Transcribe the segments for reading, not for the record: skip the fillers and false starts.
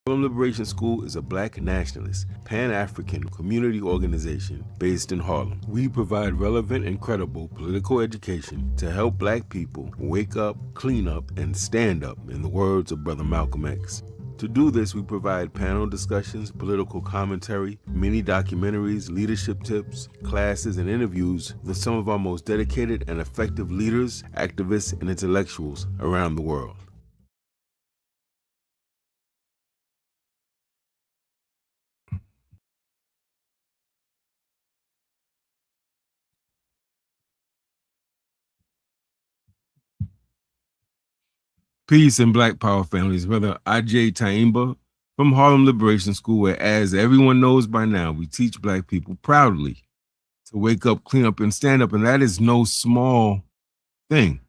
Harlem Liberation School is a Black nationalist, Pan-African community organization based in Harlem. We provide relevant and credible political education to help Black people wake up, clean up, and stand up, in the words of Brother Malcolm X. To do this, we provide panel discussions, political commentary, mini documentaries, leadership tips, classes, and interviews with some of our most dedicated and effective leaders, activists, and intellectuals around the world. Peace and Black Power families. Brother Agyei Tyehimba from Harlem Liberation School, where, as everyone knows by now, we teach Black people proudly to wake up, clean up, and stand up. And that is no small thing.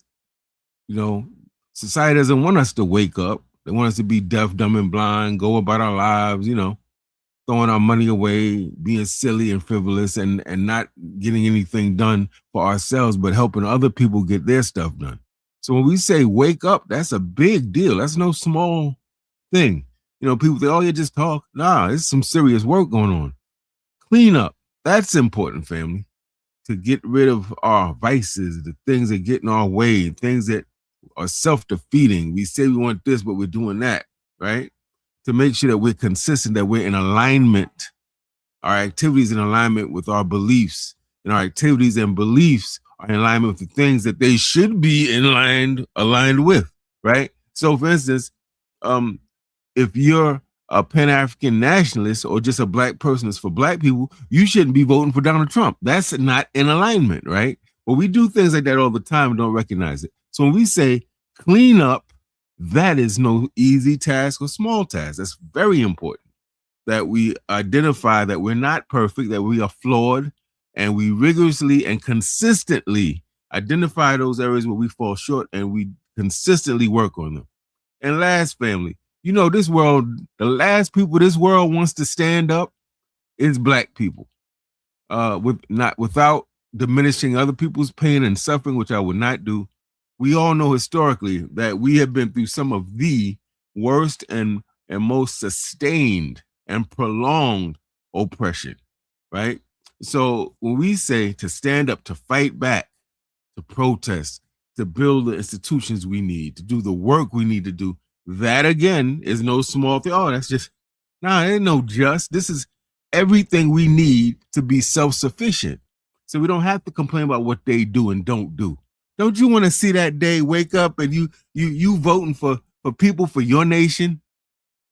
You know, society doesn't want us to wake up. They want us to be deaf, dumb, and blind, go about our lives, throwing our money away, being silly and frivolous, and not getting anything done for ourselves, but helping other people get their stuff done. So when we say wake up, that's a big deal. That's no small thing. People think, oh, you just talk. Nah, there's some serious work going on. Clean up. That's important, family. To get rid of our vices, the things that get in our way, things that are self-defeating. We say we want this, but we're doing that, right? To make sure that we're consistent, that we're in alignment, our activities in alignment with our beliefs, and our activities and beliefs are in alignment with the things that they should be aligned with, right? So, for instance, if you're a Pan-African nationalist or just a Black person that's for Black people, you shouldn't be voting for Donald Trump. That's not in alignment, right? But we do things like that all the time and don't recognize it. So when we say clean up, that is no easy task or small task. That's very important that we identify that we're not perfect, that we are flawed, and we rigorously and consistently identify those areas where we fall short, and we consistently work on them. And last, family, this world, the last people this world wants to stand up is Black people. Without diminishing other people's pain and suffering, which I would not do. We all know historically that we have been through some of the worst and most sustained and prolonged oppression, right? So when we say to stand up, to fight back, to protest, to build the institutions we need, to do the work we need to do, that again is no small thing. Oh, that's just, it ain't no just. This is everything we need to be self-sufficient. So we don't have to complain about what they do and don't do. Don't you want to see that day wake up and you voting for people for your nation?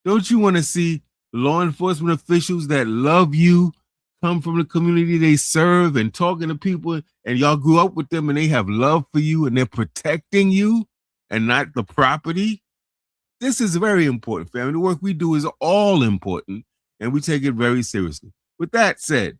Don't you want to see law enforcement officials that love you, come from the community they serve, and talking to people, and y'all grew up with them and they have love for you and they're protecting you and not the property? This is very important, family. The work we do is all important, and we take it very seriously. With that said,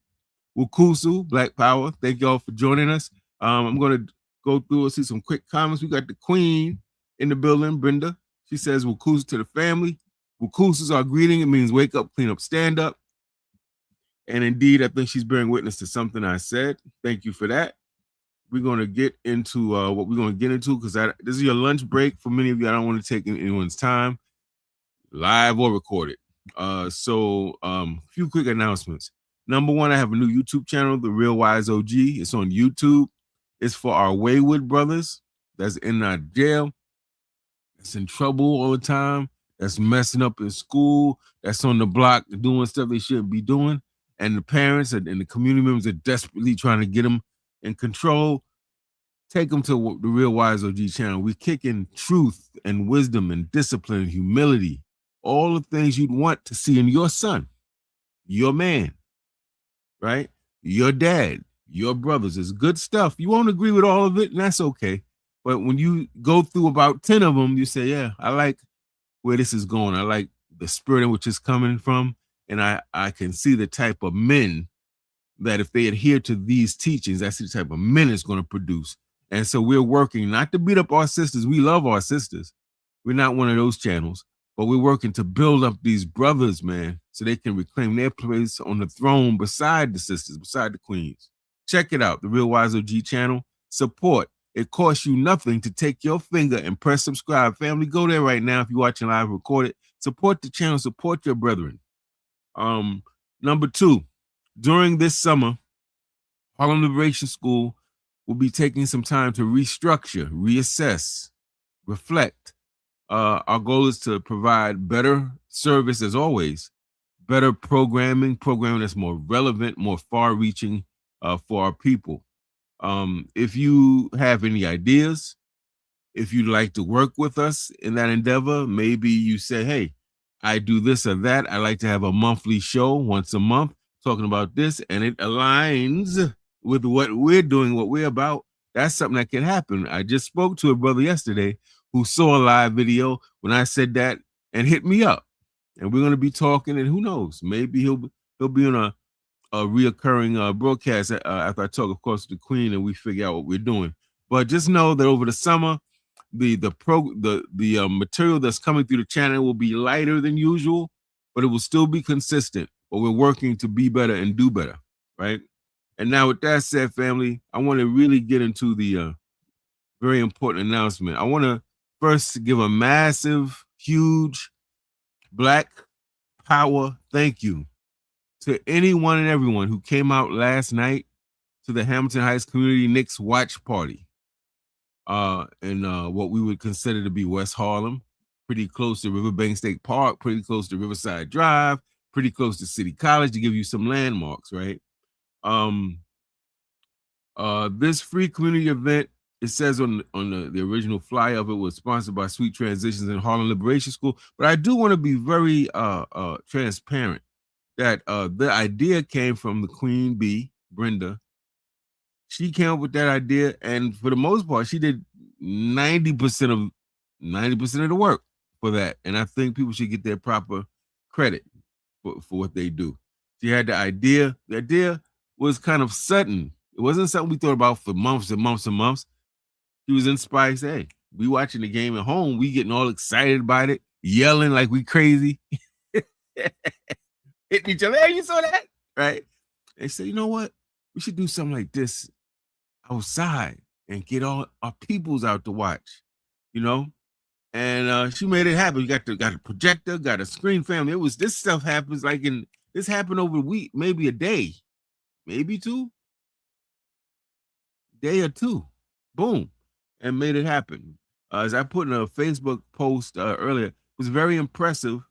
Wukusu, Black Power, thank y'all for joining us. I'm going to go through and see some quick comments. We got the Queen in the building, Brenda. She says, Wukusu to the family. Wukusu is our greeting. It means wake up, clean up, stand up. And indeed, I think she's bearing witness to something I said. Thank you for that. We're going to get into what we're going to get into, because this is your lunch break. For many of you, I don't want to take anyone's time, live or recorded. So a few quick announcements. Number one, I have a new YouTube channel, The Real Wise OG. It's on YouTube. It's for our wayward brothers that's in our jail, that's in trouble all the time, that's messing up in school, that's on the block doing stuff they shouldn't be doing. And the parents and the community members are desperately trying to get them in control. Take them to the Real Wise OG channel. We kick in truth and wisdom and discipline and humility, all the things you'd want to see in your son, your man, right? Your dad, your brothers. It's good stuff. You won't agree with all of it, and that's okay. But when you go through about 10 of them, you say, yeah, I like where this is going. I like the spirit in which it's coming from. And I can see the type of men that if they adhere to these teachings, that's the type of men it's going to produce. And so we're working not to beat up our sisters. We love our sisters. We're not one of those channels, but we're working to build up these brothers, man, so they can reclaim their place on the throne beside the sisters, beside the queens. Check it out, the Real Wise OG channel. Support. It costs you nothing to take your finger and press subscribe. Family, go there right now if you're watching live, record it. Support the channel, support your brethren. Number two, during this summer, Harlem Liberation School will be taking some time to restructure, reassess, reflect. Our goal is to provide better service as always, better programming that's more relevant, more far-reaching for our people. If you have any ideas, if you'd like to work with us in that endeavor, maybe you say, hey, I do this or that. I like to have a monthly show once a month talking about this, and it aligns with what we're doing, what we're about. That's something that can happen. I just spoke to a brother yesterday who saw a live video when I said that and hit me up. And we're going to be talking, and who knows, maybe he'll be on a reoccurring broadcast after I talk, of course, to the Queen, and we figure out what we're doing. But just know that over the summer, the material that's coming through the channel will be lighter than usual, but it will still be consistent. But we're working to be better and do better, right? And now, with that said, family, I want to really get into the very important announcement. I want to first give a massive, huge Black Power thank you to anyone and everyone who came out last night to the Hamilton Heights Community Knicks watch party in what we would consider to be West Harlem, pretty close to Riverbank State Park, pretty close to Riverside Drive, pretty close to City College, to give you some landmarks, right? This free community event, it says on the original flyer of it, was sponsored by Sweet Transitions and Harlem Liberation School. But I do want to be very transparent that the idea came from the Queen Bee, Brenda. She came up with that idea, and for the most part, she did 90% of the work for that. And I think people should get their proper credit for what they do. She had the idea. The idea was kind of sudden. It wasn't something we thought about for months and months and months. She was inspired. Hey, we watching the game at home. We getting all excited about it, yelling like we crazy, hitting each other. Hey, you saw that? Right? They said, you know what? We should do something like this outside and get all our peoples out to watch, you know? And she made it happen. You got a projector, got a screen, family. This stuff happens this happened over a week, maybe a day, maybe two, day or two. Boom. And made it happen. As I put in a Facebook post earlier, it was very impressive,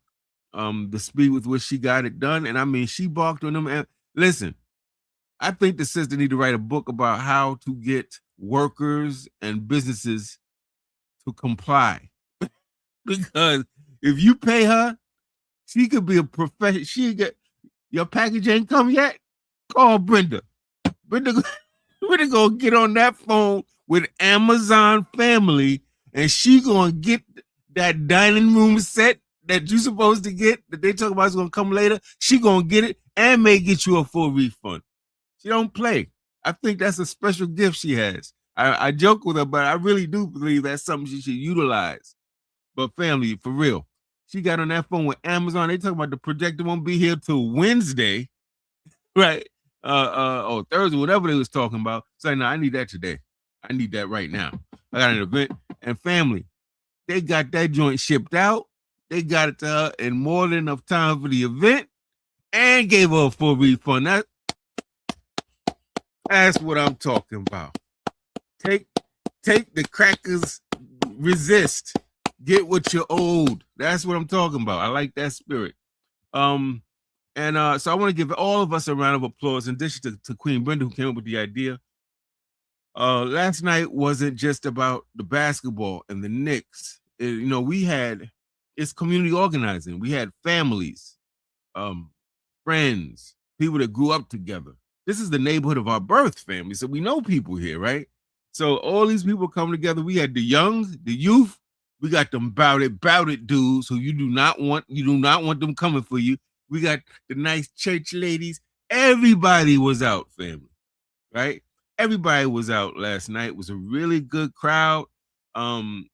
the speed with which she got it done. And I mean, she balked on them. And listen, I think the sister need to write a book about how to get workers and businesses to comply. Because if you pay her, she could be a professional. Your package ain't come yet? Call Brenda. Brenda gonna get on that phone with Amazon family, and she gonna get that dining room set that you're supposed to get, that they talk about is gonna come later. She gonna get it and may get you a full refund. She don't play. I think that's a special gift she has. I joke with her, but I really do believe that's something she should utilize. But family, for real, she got on that phone with Amazon. They talk about the projector won't be here till Wednesday, right? Or Thursday, whatever they was talking about. So no, I need that today. I need that right now. I got an event. And family, they got that joint shipped out. They got it to her in more than enough time for the event and gave her a full refund. That's what I'm talking about. Take the crackers, resist. Get what you're owed. That's what I'm talking about. I like that spirit. So I want to give all of us a round of applause, in addition to Queen Brenda, who came up with the idea. Last night wasn't just about the basketball and the Knicks. It's community organizing. We had families, friends, people that grew up together. This is the neighborhood of our birth, family. So we know people here, right? So all these people come together. We had the young, the youth. We got them bout it dudes who you do not want them coming for you. We got the nice church ladies. Everybody was out, family, right? Everybody was out last night. It was a really good crowd. We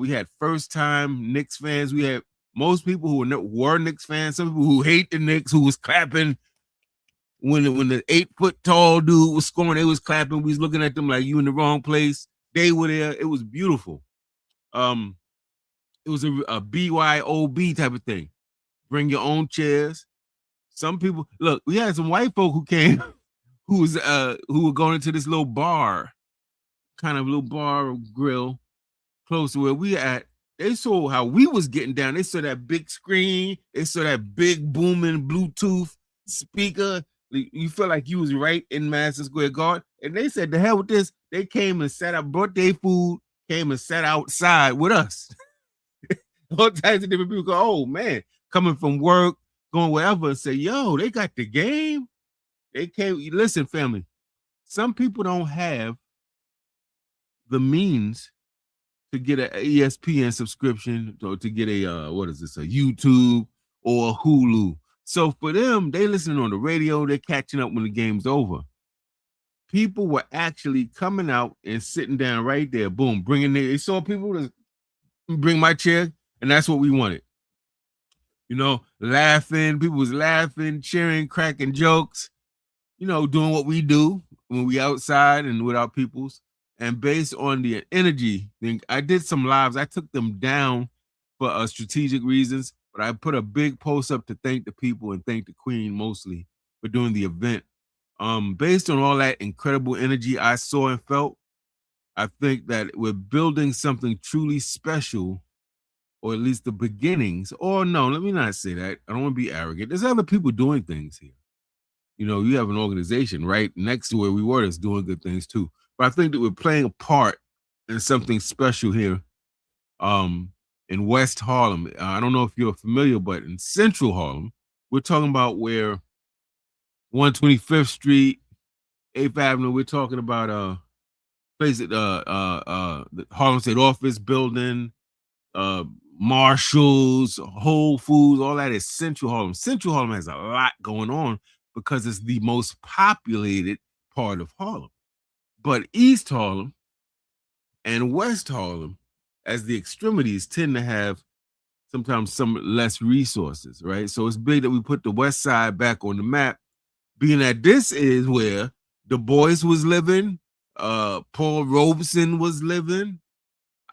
had first time Knicks fans. We had most people who were Knicks fans, some people who hate the Knicks, who was clapping when the 8-foot tall dude was scoring. They was clapping. We was looking at them like, you in the wrong place. They were there. It was beautiful. It was a BYOB type of thing. Bring your own chairs. Some people look. We had some white folk who came, who were going into this little bar, kind of little bar or grill close to where we at. They saw how we was getting down. They saw that big screen. They saw that big booming Bluetooth speaker. You felt like you was right in Madison Square Garden. And they said, "The hell with this." They came and sat up, brought their food, came and sat outside with us. All types of different people go, "Oh man," coming from work, going wherever, and say, "Yo, they got the game." They came. Listen, family. Some people don't have the means to get an ESPN subscription or to get a what is this, a YouTube or a Hulu. So for them, they listening on the radio, they're catching up when the game's over. People were actually coming out and sitting down right there, boom, bringing they saw people to bring my chair, and that's what we wanted. You know, laughing, people was laughing, cheering, cracking jokes, you know, doing what we do when we outside and with our peoples. And based on the energy, I did some lives. I took them down for strategic reasons, but I put a big post up to thank the people and thank the Queen mostly for doing the event. Based on all that incredible energy I saw and felt, I think that we're building something truly special, or at least the beginnings. Or no, let me not say that. I don't want to be arrogant. There's other people doing things here. You know, you have an organization right next to where we were that's doing good things too. But I think that we're playing a part in something special here in West Harlem. I don't know if you're familiar, but in Central Harlem, we're talking about where 125th Street, 8th Avenue, we're talking about place at the Harlem State Office building, Marshalls, Whole Foods, all that is Central Harlem. Central Harlem has a lot going on because it's the most populated part of Harlem. But East Harlem and West Harlem, as the extremities, tend to have sometimes some less resources, right? So it's big that we put the West Side back on the map, being that this is where Du Bois was living, Paul Robeson was living,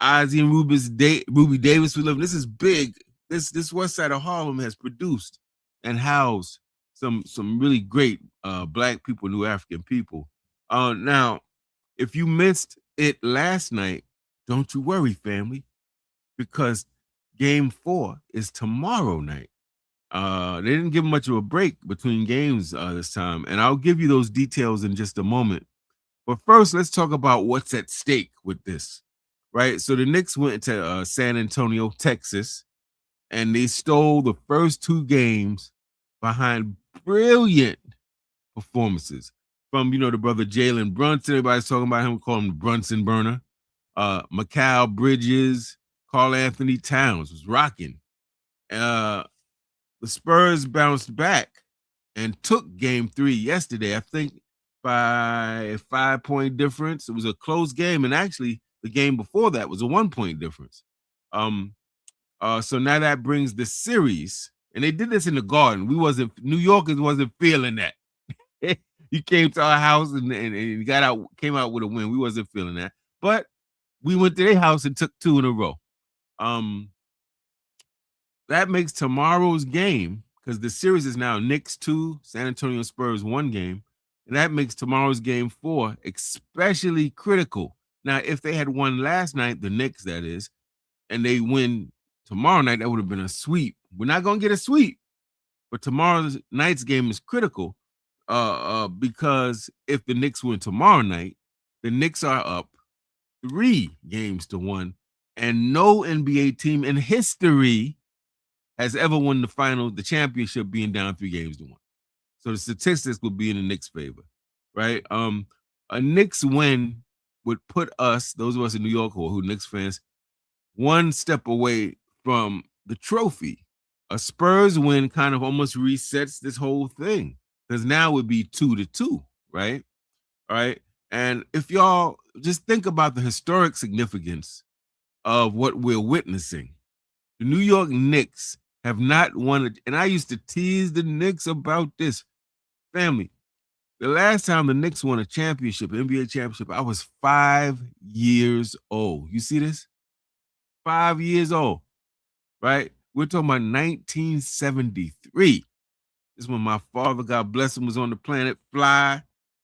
Ozzy and Ruby Davis was living. This is big. This West Side of Harlem has produced and housed some really great Black people, New African people. Now, if you missed it last night, don't you worry, family, because Game 4 is tomorrow night. They didn't give much of a break between games this time, and I'll give you those details in just a moment. But first, let's talk about what's at stake with this, right? So the Knicks went to San Antonio, Texas, and they stole the first two games behind brilliant performances from, you know, the brother Jalen Brunson. Everybody's talking about him, call him the Brunson burner. Mikal Bridges, Karl Anthony Towns was rocking. The Spurs bounced back and took game 3 yesterday, I think by a 5-point difference. It was a close game, and actually the game before that was a 1-point difference. So now that brings the series, and they did this in the Garden. New Yorkers wasn't feeling that. You came to our house and came out with a win. We wasn't feeling that, but we went to their house and took 2 in a row. That makes tomorrow's game, because the series is now Knicks 2, San Antonio Spurs 1 game, and that makes tomorrow's game 4 especially critical. Now, if they had won last night, the Knicks, that is, and they win tomorrow night, that would have been a sweep. We're not going to get a sweep, but tomorrow's night's game is critical because if the Knicks win tomorrow night, the Knicks are up 3-1, and no NBA team in history has ever won the championship being down 3-1. So the statistics would be in the Knicks' favor, right? A Knicks win would put us, those of us in New York who are Knicks fans, one step away from the trophy. A Spurs win kind of almost resets this whole thing, because now it would be 2-2, right? All right. And if y'all just think about the historic significance of what we're witnessing, the New York Knicks have not won it. And I used to tease the Knicks about this. Family, the last time the Knicks won a championship, an NBA championship, I was 5 years old. You see this? 5 years old. right? We're talking about 1973. This is when my father, God bless him, was on the planet Fly.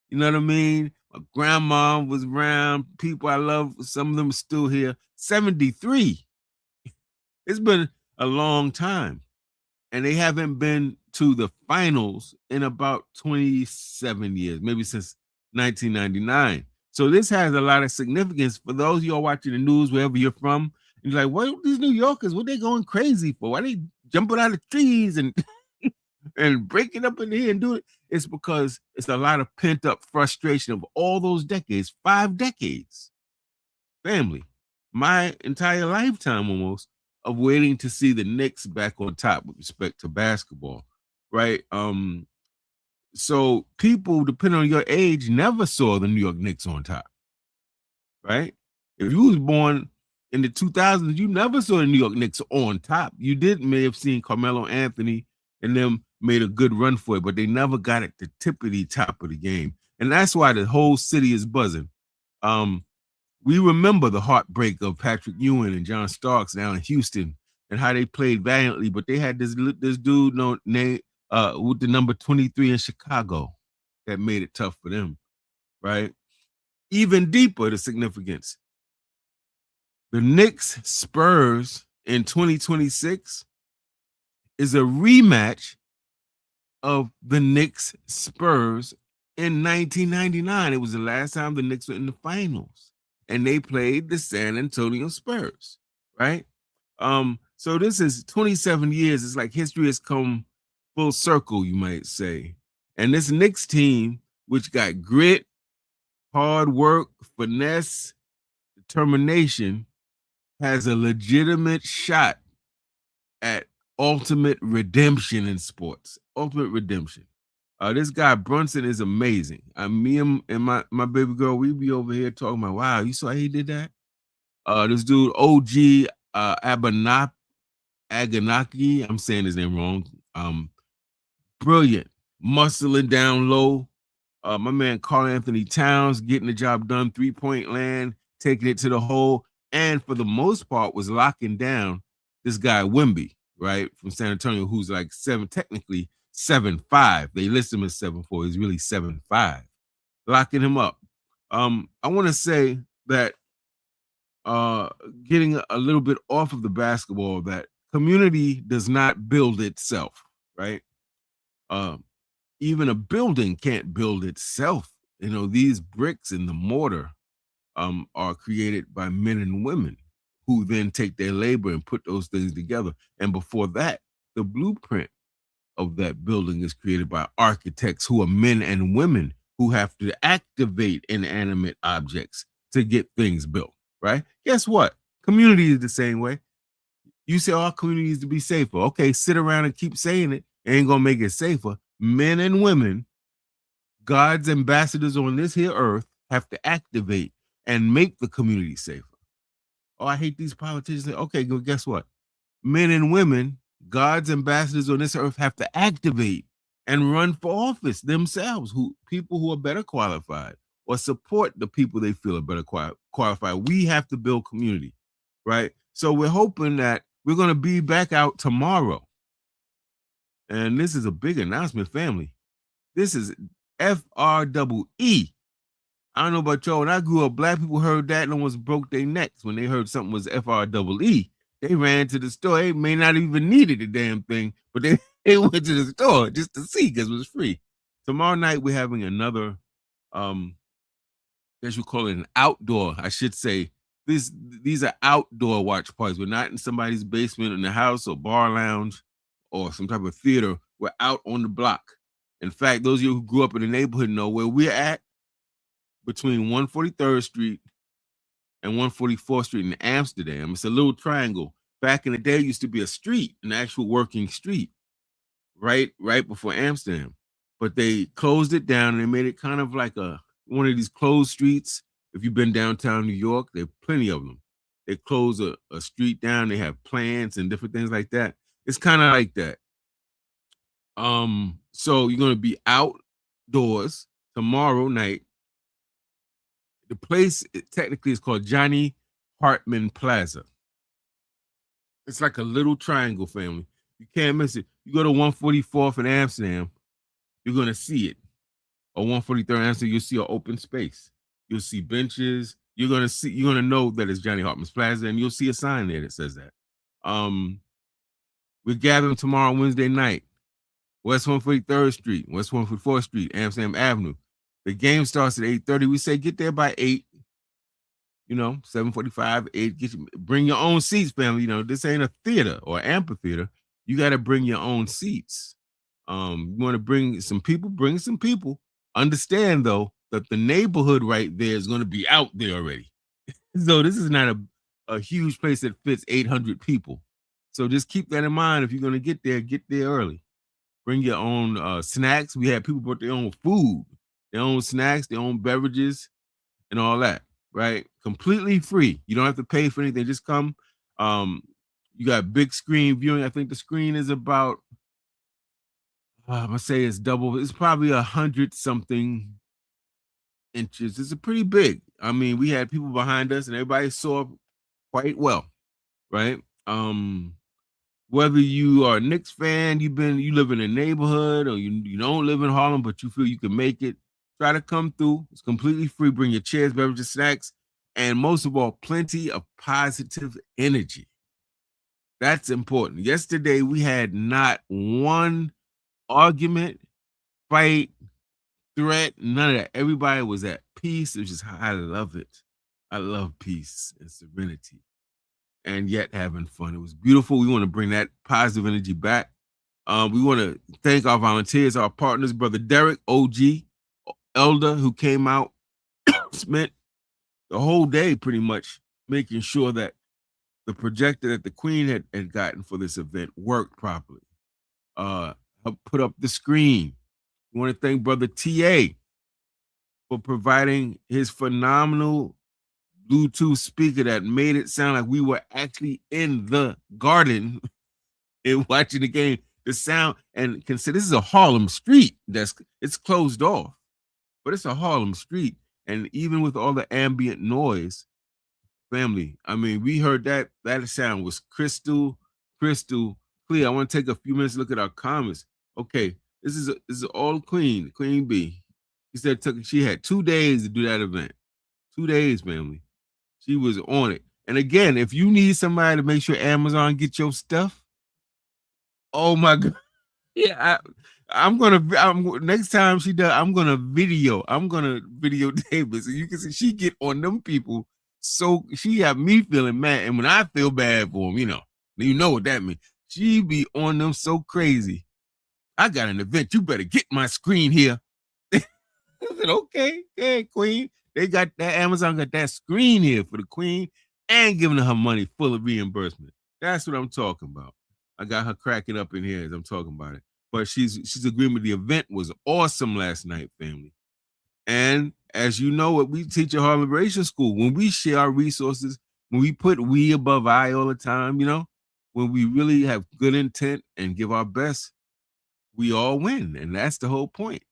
You know what I mean? My grandma was around. People I love, some of them are still here. 73. It's been a long time. And they haven't been to the finals in about 27 years, maybe since 1999. So this has a lot of significance for those of y'all watching the news, wherever you're from. And you're like, what these New Yorkers, what they going crazy for? Why they jumping out of trees and and breaking up in here and doing it? It's because it's a lot of pent up frustration of all those decades, 5 decades, family, my entire lifetime almost of waiting to see the Knicks back on top with respect to basketball, right? So people, depending on your age, never saw the New York Knicks on top, right? If you was born in the 2000s, you never saw the New York Knicks on top. You may have seen Carmelo Anthony and them made a good run for it, but they never got at the tippity top of the game. And that's why the whole city is buzzing. We remember the heartbreak of Patrick Ewing and John Starks down in Houston and how they played valiantly, but they had this dude named with the number 23 in Chicago that made it tough for them, right? Even deeper, the significance. The Knicks Spurs in 2026 is a rematch of the Knicks Spurs in 1999. It was the last time the Knicks were in the finals, and they played the San Antonio Spurs, right? So this is 27 years. It's like history has come full circle, you might say. And this Knicks team, which got grit, hard work, finesse, determination, has a legitimate shot at ultimate redemption in sports. Ultimate redemption. This guy Brunson is amazing. Me and my baby girl, we be over here talking about, wow, you saw how he did that? This dude OG Aganaki, I'm saying his name wrong. Brilliant, muscling down low. My man Carl Anthony Towns getting the job done, 3-point land, taking it to the hole, and for the most part was locking down this guy Wimby, right, from San Antonio, who's like technically 7'5". They list him as 7'4". He's really 7'5", locking him up. I want to say that getting a little bit off of the basketball, that community does not build itself, right? Even a building can't build itself. You know, these bricks and the mortar are created by men and women who then take their labor and put those things together. And before that, the blueprint of that building is created by architects who are men and women who have to activate inanimate objects to get things built, right? Guess what? Community is the same way. You say our community needs to be safer. Okay, sit around and keep saying it. Ain't gonna make it safer. Men and women, God's ambassadors on this here earth, have to activate and make the community safer. Oh, I hate these politicians. Okay, well, guess what? Men and women, God's ambassadors on this earth, have to activate and run for office themselves. People who are better qualified or support the people they feel are better qualified. We have to build community, right? So we're hoping that we're going to be back out tomorrow. And this is a big announcement, family. This is FREE. I don't know about y'all. When I grew up, black people heard that and almost broke their necks when they heard something was FREE. They ran to the store. They may not even needed the damn thing, but they went to the store just to see because it was free. Tomorrow night we're having another, as you call it, an outdoor. I should say these are outdoor watch parties. We're not in somebody's basement in the house or bar lounge or some type of theater. We're out on the block. In fact, those of you who grew up in the neighborhood know where we're at, between 143rd Street and 144th Street in Amsterdam. It's a little triangle. Back in the day, it used to be a street, an actual working street, right before Amsterdam. But they closed it down and they made it kind of like one of these closed streets. If you've been downtown New York, there are plenty of them. They close a street down. They have plants and different things like that. It's kind of like that. So you're going to be outdoors tomorrow night. The place technically is called Johnny Hartman Plaza. It's like a little triangle, family. You can't miss it. You go to 144th in Amsterdam, you're gonna see it. Or 143rd Amsterdam, you'll see an open space. You'll see benches. You're gonna know that it's Johnny Hartman Plaza, and you'll see a sign there that says that. We're gathering tomorrow, Wednesday night, West 143rd Street, West 144th Street, Amsterdam Avenue. The game starts at 8:30. We say get there by 8. 7:45, 8. Bring your own seats, family. This ain't a theater or amphitheater. You got to bring your own seats. You want to bring some people, bring some people. Understand, though, that the neighborhood right there is going to be out there already. So this is not a huge place that fits 800 people. So just keep that in mind. If you're going to get there early. Bring your own snacks. We had people brought their own food, their own snacks, their own beverages, and all that, right? Completely free. You don't have to pay for anything. Just come. You got big screen viewing. I think the screen is about, I'm going to say it's double. It's probably 100 something inches. It's a pretty big. I mean, we had people behind us and everybody saw quite well, right? Whether you are a Knicks fan, you live in a neighborhood, or you don't live in Harlem, but you feel you can make it, try to come through. It's completely free. Bring your chairs, beverages, snacks, and most of all, plenty of positive energy. That's important. Yesterday, we had not one argument, fight, threat, none of that. Everybody was at peace. It was just, I love it. I love peace and serenity, and yet having fun. It was beautiful. We want to bring that positive energy back. We want to thank our volunteers, our partners, Brother Derek, OG, Elder, who came out, spent the whole day pretty much making sure that the projector that the Queen had gotten for this event worked properly. Helped put up the screen. We want to thank Brother TA for providing his phenomenal Bluetooth speaker that made it sound like we were actually in the garden and watching the game. The sound, and consider this is a Harlem street it's closed off, but it's a Harlem street, and even with all the ambient noise, family, I mean, we heard that sound was crystal clear. I want to take a few minutes to look at our comments. Okay, this is all Queen B. She said she had 2 days to do that event. 2 days, family. She was on it. And again, if you need somebody to make sure Amazon get your stuff, oh my God. Yeah, I'm next time she does, I'm gonna videotape it so you can see she get on them people. So she have me feeling mad. And when I feel bad for them, you know what that means. She be on them so crazy. I got an event. You better get my screen here. I said, okay, Queen. They got that, Amazon got that screen here for the Queen and giving her money full of reimbursement. That's what I'm talking about. I got her cracking up in here as I'm talking about it. But she's agreeing with the event was awesome last night, family. And as you know, what we teach at HarlemLSchool, when we share our resources, when we put we above I all the time, when we really have good intent and give our best, we all win. And that's the whole point.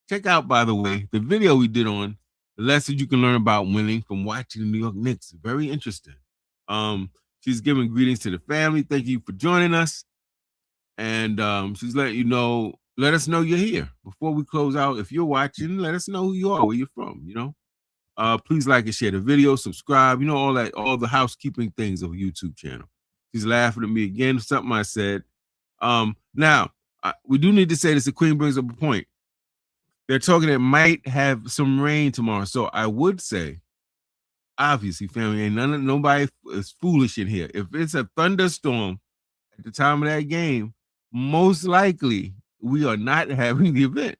Check out, by the way, the video we did on the lessons you can learn about winning from watching the New York Knicks. Very interesting. She's giving greetings to the family. Thank you for joining us. And she's letting you know, let us know you're here. Before we close out, if you're watching, let us know who you are, where you're from, Please like and share the video, subscribe, all that, all the housekeeping things of a YouTube channel. She's laughing at me again, something I said. Now, we do need to say this, the Queen brings up a point. They're talking it might have some rain tomorrow. So I would say, obviously, family, ain't nobody is foolish in here. If it's a thunderstorm at the time of that game, most likely we are not having the event.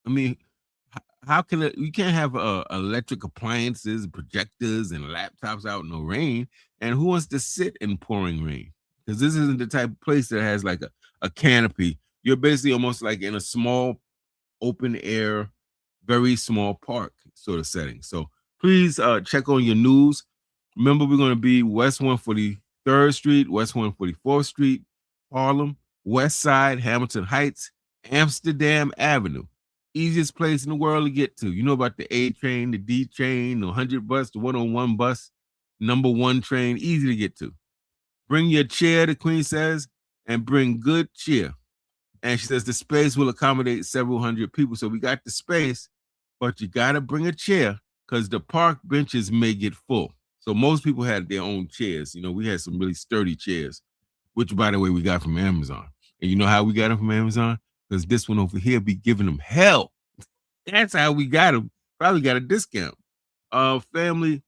I mean, how can we can't have electric appliances, projectors, and laptops out in the rain? And who wants to sit in pouring rain? Because this isn't the type of place that has like a canopy. You're basically almost like in a small, open air, very small park sort of setting. So please check on your news. Remember, we're going to be West 143rd Street, West 144th Street, Harlem, West Side, Hamilton Heights, Amsterdam Avenue. Easiest place in the world to get to. You know about the A train, the D train, the 100 bus, the 101 bus, number 1 train, easy to get to. Bring your chair, the queen says, and bring good cheer. And she says the space will accommodate several hundred people. So we got the space, but you got to bring a chair because the park benches may get full. So most people had their own chairs. You know, we had some really sturdy chairs, which, by the way, we got from Amazon. And you know how we got them from Amazon? Because this one over here be giving them hell. That's how we got them. Probably got a discount. Family,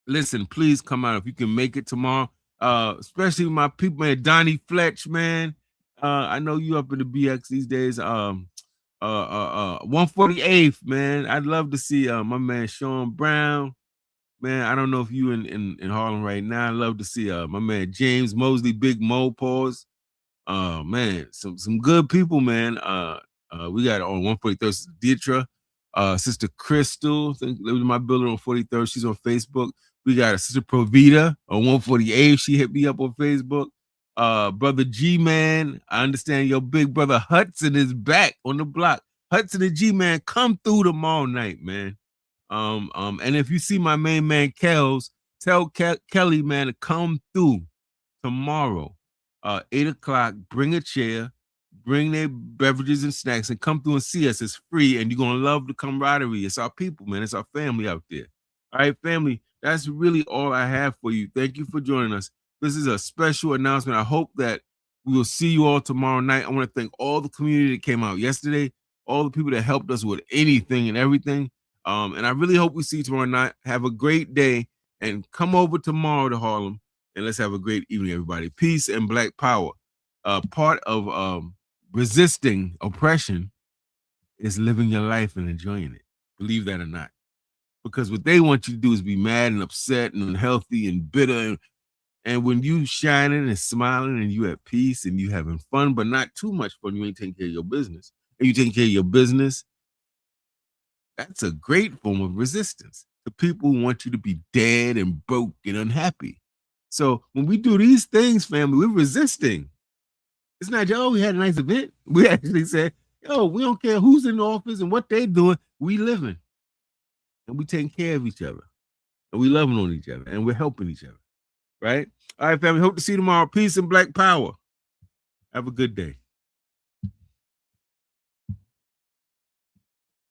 listen, please come out if you can make it tomorrow. Especially my people, man, Donnie Fletch, man. I know you up in the BX these days. 148th, man. I'd love to see my man Sean Brown. Man, I don't know if you in Harlem right now. I'd love to see my man James Mosley, Big Mo Pause. Man, some good people, man. We got on 143rd, Dietra, Sister Crystal, I think lives in my building on 43rd. She's on Facebook. We got a Sister Provita on 148. She hit me up on Facebook. Brother G Man, I understand your big brother Hudson is back on the block. Hudson and G Man, come through tomorrow night, man. And if you see my main man Kells, tell Kelly, man, to come through tomorrow. 8 o'clock, bring a chair, bring their beverages and snacks, and come through and see us. It's free, and you're gonna love the camaraderie. It's our people, man. It's our family out there. All right, family, that's really all I have for you. Thank you for joining us. This is a special announcement. I hope that we will see you all tomorrow night. I want to thank all the community that came out yesterday, all the people that helped us with anything and everything. And I really hope we see you tomorrow night. Have a great day, and come over tomorrow to Harlem, and let's have a great evening, everybody. Peace and Black power. Part of resisting oppression is living your life and enjoying it. Believe that or not. Because what they want you to do is be mad and upset and unhealthy and bitter. And when you shining and smiling and you at peace and you having fun, but not too much fun, you ain't taking care of your business. And you taking care of your business, that's a great form of resistance. The people who want you to be dead and broke and unhappy. So when we do these things, family, we're resisting. It's not, oh, we had a nice event. We actually said, yo, we don't care who's in the office and what they're doing. We living. And we taking care of each other. And we loving on each other. And we're helping each other. Right? All right, family. Hope to see you tomorrow. Peace and Black power. Have a good day.